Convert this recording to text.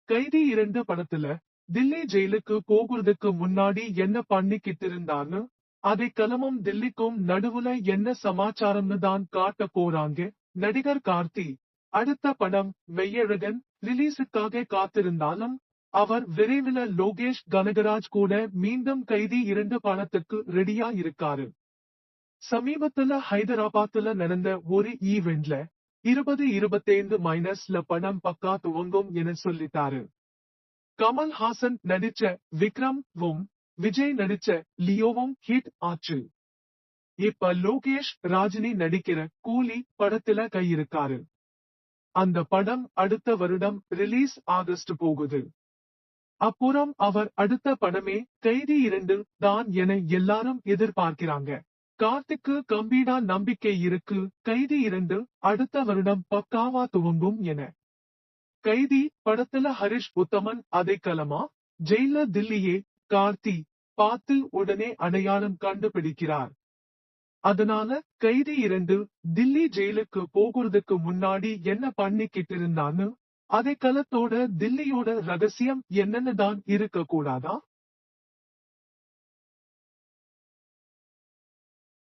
கைதி 2 படத்துல தில்லி ஜெயிலுக்கு போகுறதுக்கு முன்னாடி என்ன பண்ணிக்கிட்டு இருந்தான்னு, அதை கலமும் தில்லிக்கும் நடுவுல என்ன சமாச்சாரம்னு தான் காட்ட போறாங்க நடிகர் கார்த்தி. அடுத்த படம் மெய்யழகன் ரிலீஸுக்காக காத்திருந்தாலும், அவர் விரைவில லோகேஷ் கனகராஜ் கூட மீண்டும் கைதி 2 படத்துக்கு ரெடியா இருக்காரு. சமீபத்துல ஹைதராபாத்ல நடந்த ஒரு ஈவென்ட்ல 2025 படம் பக்கா துவங்கும் என சொல்லிட்டாரு. கமல்ஹாசன் நடிச்ச விக்ரம் விஜய் நடிச்ச லியோவும் ஹிட் ஆச்சு. இப்ப லோகேஷ் ராஜினி நடிக்கிற கூலி படத்துல கையிருக்காரு. அந்த படம் அடுத்த வருடம் ரிலீஸ் ஆகஸ்ட் போகுது. அப்புறம் அவர் அடுத்த படமே கைதி 2 தான் என எல்லாரும் எதிர்பார்க்கிறாங்க. கார்த்திக்கு கம்பீடா நம்பிக்கை இருக்கு கைதி 2 அடுத்த வருடம் பக்காவா துவங்கும் என. கைதி படத்துல ஹரிஷ் உத்தமன் அதைக்கலமா ஜெயில தில்லியே கார்த்தி பார்த்து உடனே அடையாளம் கண்டுபிடிக்கிறார். அதனால கைதி 2 தில்லி ஜெயிலுக்கு போகுறதுக்கு முன்னாடி என்ன பண்ணிக்கிட்டு இருந்தான்னு, அதை கலத்தோட தில்லியோட ரகசியம் என்னன்னு தான் இருக்க கூடாதா?